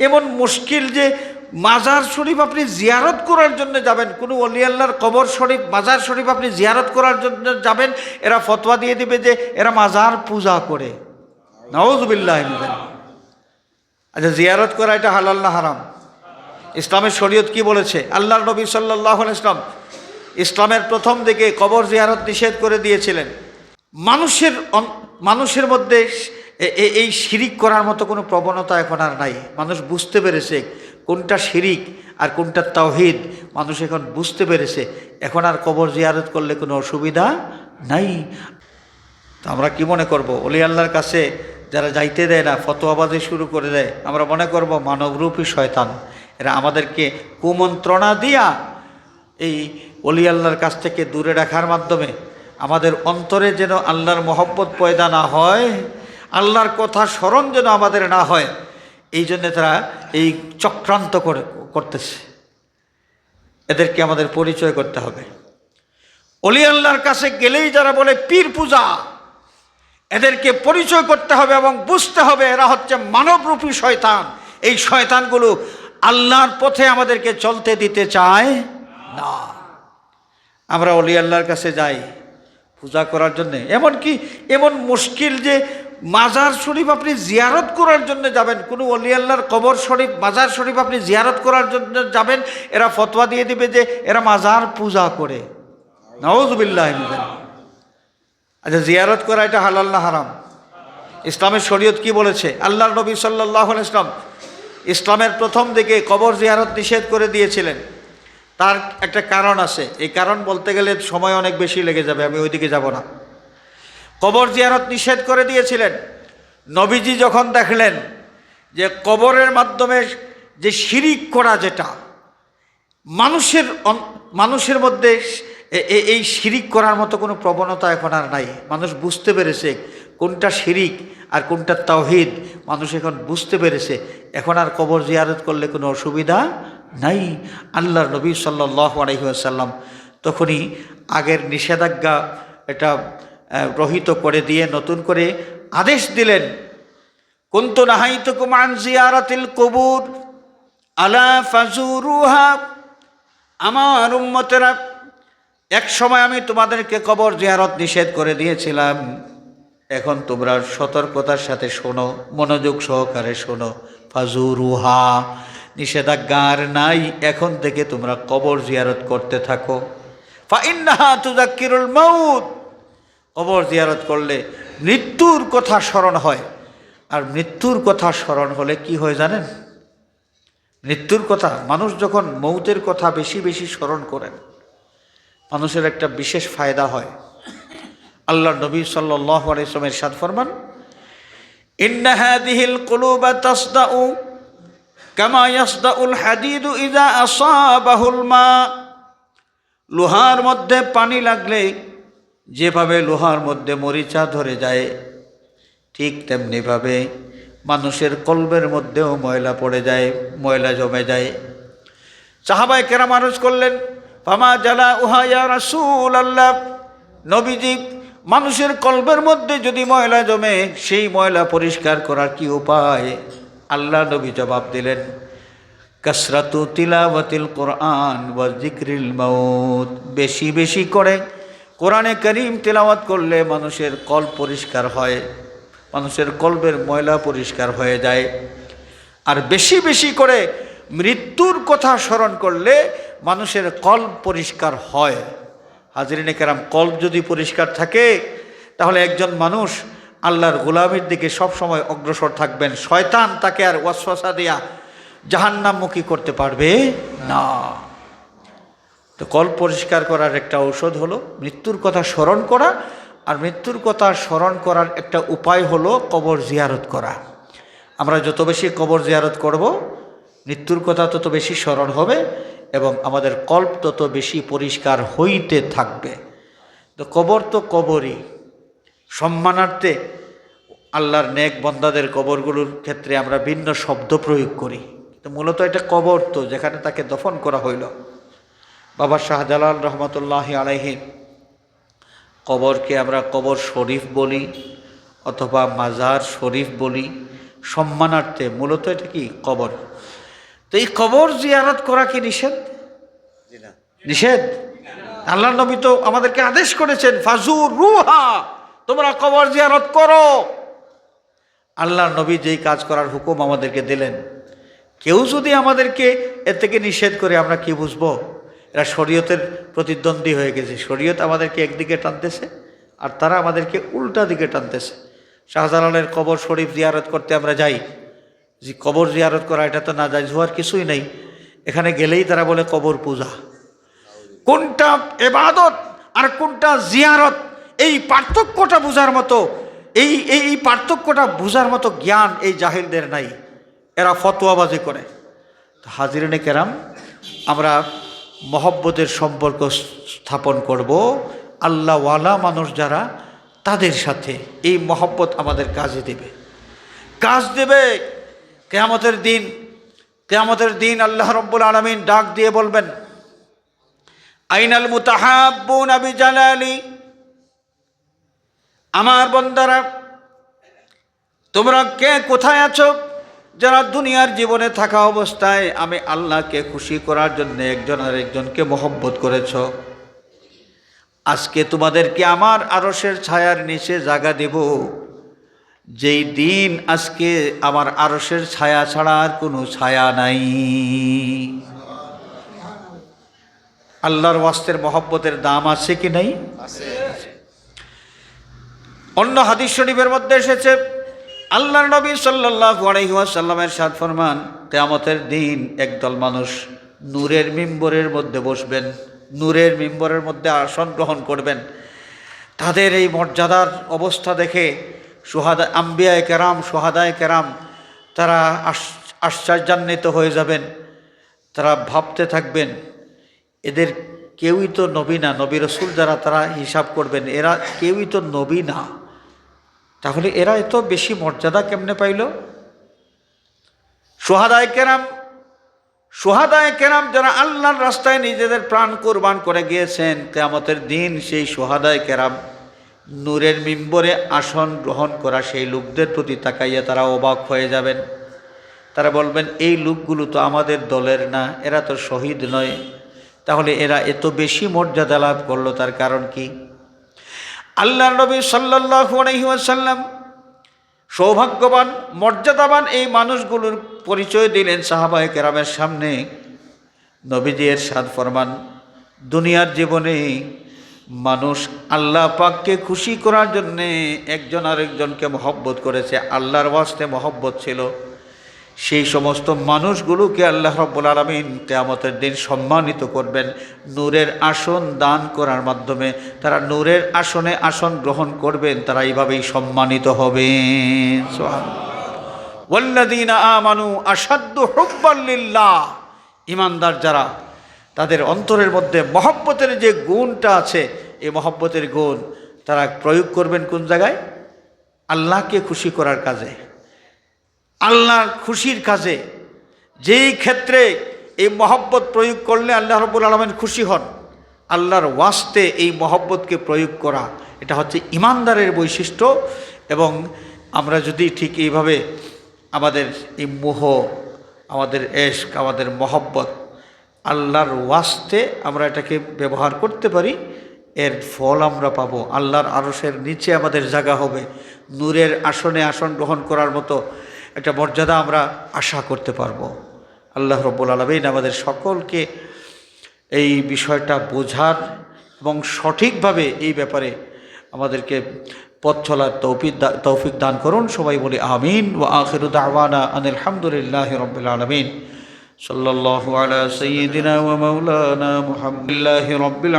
এমন মুশকিল যে মাজার শরীফ আপনি জিয়ারত করার জন্য যাবেন, কোনো ওলি আল্লাহর কবর শরীফ মাজার শরীফ আপনি জিয়ারত করার জন্য যাবেন, এরা ফতোয়া দিয়ে দিবে যে এরা মাজার পূজা করে। নাউযুবিল্লাহ। আচ্ছা, জিয়ারত করা এটা হালাল না হারাম? ইসলামের শরীয়ত কি বলেছে? আল্লাহর নবী সাল্লাল্লাহু আলাইহি ওয়াসাল্লাম ইসলামের প্রথম দিকে কবর জিয়ারত নিষেধ করে দিয়েছিলেন। মানুষের মধ্যে এই শিরিক করার মতো কোনো প্রবণতা এখন আর নাই। মানুষ বুঝতে পেরেছে কোনটা শিরিক আর কোনটা তাওহীদ, মানুষ এখন বুঝতে পেরেছে। এখন আর কবর জিয়ারত করলে কোনো অসুবিধা নাই। তো আমরা কি মনে করব? ওলি আল্লাহর কাছে যারা যাইতে দেয় না, ফতোয়াবাজি শুরু করে দেয়, আমরা মনে করব মানবরূপী শয়তান। এরা আমাদেরকে কুমন্ত্রণা দিয়া এই ওলি আল্লাহর কাছ থেকে দূরে রাখার মাধ্যমে আমাদের অন্তরে যেন আল্লাহর মহব্বত পয়দা না হয়, আল্লাহর কথা স্মরণ যেন আমাদের না হয়, এই জন্য তারা এই চক্রান্ত করতেছে। এদেরকে আমাদের পরিচয় করতে হবে। ওলি আল্লাহর কাছে গেলেই যারা বলে পীর পূজা, এদেরকে পরিচয় করতে হবে এবং বুঝতে হবে এরা হচ্ছে মানবরূপী শয়তান। এই শয়তানগুলো আল্লাহর পথে আমাদেরকে চলতে দিতে চায় না। আমরা ওলি আল্লাহর কাছে যাই পূজা করার জন্য, এমনকি এমন মুশকিল যে মাজার শরীফ আপনি জিয়ারত করার জন্য যাবেন, কোনো ওলি আল্লাহর কবর শরীফ মাজার শরীফ আপনি জিয়ারত করার জন্য যাবেন, এরা ফতোয়া দিয়ে দিবে যে এরা মাজার পূজা করে। নাউযুবিল্লাহ। আচ্ছা, জিয়ারত করা এটা হালাল না হারাম? ইসলামের শরীয়ত কি বলেছে? আল্লাহর নবী সাল্লাল্লাহু আলাইহি ওয়াসাল্লাম ইসলামের প্রথম দিকে কবর জিয়ারত নিষেধ করে দিয়েছিলেন। তার একটা কারণ আছে, এই কারণ বলতে গেলে সময় অনেক বেশি লেগে যাবে, আমি ওইদিকে যাব না। কবর জিয়ারত নিষেধ করে দিয়েছিলেন। নবীজি যখন দেখলেন যে কবরের মাধ্যমে যে শিরিক করা, যেটা মানুষের মধ্যে এই শিরিক করার মতো কোনো প্রবণতা এখন আর নাই। মানুষ বুঝতে পেরেছে কোনটা শিরিক আর কোনটা তাওহীদ, মানুষ এখন বুঝতে পেরেছে। এখন আর কবর জিয়ারত করলে কোনো অসুবিধা নাই। আল্লাহর নবী সাল্লাল্লাহু আলাইহি ওয়াসাল্লাম তখনই আগের নিষেধাজ্ঞা এটা রহিত করে দিয়ে নতুন করে আদেশ দিলেন, কুনতু নাহাইতুকুম আন জিয়ারাতিল কুবুর আলা ফাজুরুহা। আমার উম্মতেরা, এক সময় আমি তোমাদেরকে কবর জিয়ারত নিষেধ করে দিয়েছিলাম, এখন তোমরা সতর্কতার সাথে শোনো, মনোযোগ সহকারে শোনো। ফাজুরুহা, নিষেধাজ্ঞা আর নাই, এখন থেকে তোমরা কবর জিয়ারত করতে থাকো। ফাইন্নাহা তুযাক্কিরুল মাউত, কবর জিয়ারত করলে মৃত্যুর কথা স্মরণ হয়। আর মৃত্যুর কথা স্মরণ হলে কি হয় জানেন? মৃত্যুর কথা, মানুষ যখন মৌতের কথা বেশি বেশি স্মরণ করেন, মানুষের একটা বিশেষ ফায়দা হয়। আল্লাহ নবী সাল্লাল্লাহু আলাইহি ওয়াসাল্লাম ইরশাদ ফরমান, ইন্না হাযিহিল কুলুবা তাসদাউ কামা ইয়াসদাউল হাদিদু ইযা আসাবাহুল মা। লোহার মধ্যে পানি লাগলে যেভাবে লোহার মধ্যে মরিচা ধরে যায়, ঠিক তেমনিভাবে মানুষের কলবের মধ্যেও ময়লা পড়ে যায়, ময়লা জমে যায়। সাহাবায়ে কেরাম আরজ করলেন, ফামা জালা উহা ইয়া রাসূলুল্লাহ, নবীজি মানুষের কলবের মধ্যে যদি ময়লা জমে, সেই ময়লা পরিষ্কার করার কি উপায়? আল্লাহ নবী জবাব দিলেন, কাসরাতু তিলাওয়াতিল কোরআন ওয়া যিকরিল মাউত। বেশি বেশি করে কোরআনে কারীম তিলাওয়াত করলে মানুষের কলব পরিষ্কার হয়, মানুষের কলবের ময়লা পরিষ্কার হয়ে যায়। আর বেশি বেশি করে মৃত্যুর কথা স্মরণ করলে মানুষের কলব পরিষ্কার হয়। হাজরিনে কেরাম, কলব যদি পরিষ্কার থাকে তাহলে একজন মানুষ আল্লাহর গোলামির দিকে সবসময় অগ্রসর থাকবেন। শয়তান তাকে আর ওয়াসওয়াসা দিয়া জাহান্নামমুখী করতে পারবে না। তো কলব পরিষ্কার করার একটা ঔষধ হলো মৃত্যুর কথা স্মরণ করা, আর মৃত্যুর কথা স্মরণ করার একটা উপায় হলো কবর জিয়ারত করা। আমরা যত বেশি কবর জিয়ারত করব, মৃত্যুর কথা তত বেশি স্মরণ হবে এবং আমাদের কল্প তত বেশি পরিষ্কার হইতে থাকবে। তো কবর তো কবরই, সম্মানার্থে আল্লাহর নেক বন্দাদের কবরগুলোর ক্ষেত্রে আমরা ভিন্ন শব্দ প্রয়োগ করি, তো মূলত এটা কবর তো যেখানে তাকে দফন করা হইল। বাবা শাহজালাল রহমতুল্লাহি আলাইহি কবরকে আমরা কবর শরীফ বলি অথবা মাজার শরীফ বলি, সম্মানার্থে, মূলত এটা কি কবর। তো এই কবর জিয়ারত করা কি নিষেধ? নিষেধ। আল্লাহর নবী তো আমাদেরকে আদেশ করেছেন, ফাজুরুহা, তোমরা কবর জিয়ারত করো। আল্লাহর নবী যেই কাজ করার হুকুম আমাদেরকে দিলেন, কেউ যদি আমাদেরকে এর থেকে নিষেধ করে, আমরা কি বুঝবো? এরা শরীয়তের প্রতিদ্বন্দ্বী হয়ে গেছে। শরীয়ত আমাদেরকে একদিকে টানতেছে আর তারা আমাদেরকে উল্টা দিকে টানতেছে। শাহজালালের কবর শরীফ জিয়ারত করতে আমরা যাই, যে কবর জিয়ারত করা এটা তো না যায়, হওয়ার কিছুই নেই। এখানে গেলেই তারা বলে কবর পূজা। কোনটা ইবাদত আর কোনটা জিয়ারত, এই পার্থক্যটা বোঝার মতো, এই পার্থক্যটা বোঝার মতো জ্ঞান এই জাহিলদের নাই। এরা ফতোয়াবাজি করে। তো হাজিরিনে কেরাম, আমরা মহব্বতের সম্পর্ক স্থাপন করব আল্লাহওয়ালা মানুষ যারা, তাদের সাথে এই মহব্বত আমাদের কাজে দেবে, কাজ দেবে। কিয়ামতের দিন আল্লাহ রাব্বুল আলামিন ডাক দিয়ে বলবেন, আইনাল মুতাহাব্বুনা বিজালালি, আমার বান্দারা তোমরা কে কোথায় আছো যারা দুনিয়ার জীবনে থাকা অবস্থায় আমি আল্লাহকে খুশি করার জন্য একজন আরেকজনকে মহব্বত করেছ? আজকে তোমাদেরকে আমার আরশের ছায়ার নিচে জায়গা দেব, যেই দিন আজকে আমার আরশের ছায়া ছাড়া আর কোনো ছায়া নাই। আল্লাহর ওয়াস্তের মহব্বতের দাম আছে কি নাই? অন্য হাদিস শরীফের মধ্যে এসেছে, আল্লাহর নবী সাল্লাল্লাহু আলাইহি ওয়াসাল্লামের ইরশাদ ফরমান, কিয়ামতের দিন একদল মানুষ নূরের মিম্বরের মধ্যে বসবেন, নূরের মিম্বরের মধ্যে আসন গ্রহণ করবেন। তাদের এই মর্যাদার অবস্থা দেখে আম্বিয়ায়ে কেরাম, শুহাদায়ে কেরাম তারা আশ্চর্যান্বিত হয়ে যাবেন। তারা ভাবতে থাকবেন, এদের কেউই তো নবী না। নবী রাসূল যারা, তারা হিসাব করবেন, এরা কেউই তো নবী না, তাহলে এরা এত বেশি মর্যাদা কেমনে পাইল? শুহাদায়ে কেরাম যারা আল্লাহর রাস্তায় নিজেদের প্রাণ কোরবান করে গিয়েছেন, কিয়ামতের দিন সেই শুহাদায়ে কেরাম নূরের মিম্বরে আসন গ্রহণ করা সেই লোকদের প্রতি তাকাইয়া তারা অবাক হয়ে যাবেন। তারা বলবেন, এই লোকগুলো তো আমাদের দলের না, এরা তো শহীদ নয়, তাহলে এরা এত বেশি মর্যাদা লাভ করলো, তার কারণ কি? আল্লাহর নবী সাল্লাল্লাহু আলাইহি ওয়াসাল্লাম সৌভাগ্যবান, মর্যাদাবান এই মানুষগুলোর পরিচয় দিলেন সাহাবায়ে কেরামের সামনে। নবীজি ইরশাদ ফরমান, দুনিয়ার জীবনে মানুষ আল্লাহ পাককে খুশি করার জন্যে একজন আরেকজনকে মহব্বত করেছে, আল্লাহর ওয়াস্তে মহব্বত ছিল। সেই সমস্ত মানুষগুলোকে আল্লাহ রাব্বুল আলামিন কিয়ামতের দিন সম্মানিত করবেন নূরের আসন দান করার মাধ্যমে। তারা নূরের আসনে আসন গ্রহণ করবেন, তারা এইভাবেই সম্মানিত হবেন। সুবহানাল্লাহ। ওয়াল্লাযীনা আমানু আশাদ্দু হুব্বাল লিল্লাহ, ঈমানদার যারা, তাদের অন্তরের মধ্যে মহব্বতের যে গুণটা আছে, এই মহব্বতের গুণ তারা প্রয়োগ করবেন কোন জায়গায়? আল্লাহকে খুশি করার কাজে, আল্লাহর খুশির কাজে। যেই ক্ষেত্রে এই মহব্বত প্রয়োগ করলে আল্লাহ রাব্বুল আলামিন খুশি হন, আল্লাহর ওয়াস্তে এই মহব্বতকে প্রয়োগ করা, এটা হচ্ছে ঈমানদারের বৈশিষ্ট্য। এবং আমরা যদি ঠিক এইভাবে আমাদের এই মোহ, আমাদের এশক, আমাদের মহব্বত আল্লাহর ওয়াস্তে আমরা এটাকে ব্যবহার করতে পারি, এর ফল আমরা পাবো। আল্লাহর আরশের নিচে আমাদের জায়গা হবে, নূরের আসনে আসন গ্রহণ করার মতো একটা মর্যাদা আমরা আশা করতে পারবো। আল্লাহ রাব্বুল আলামিন আমাদের সকলকে এই বিষয়টা বোঝার এবং সঠিকভাবে এই ব্যাপারে আমাদেরকে পথ চলার তৌফিক দান করুন। সবাই বলি আমিন। ওয়া আখিরু দাওয়ানা আনিল হামদুলিল্লাহি রাব্বিল আলামিন। সাল্লাল্লাহু আলা সাইয়্যিদিনা ওয়া মাওলানা মুহাম্মাদিল্লাহি রাব্বিল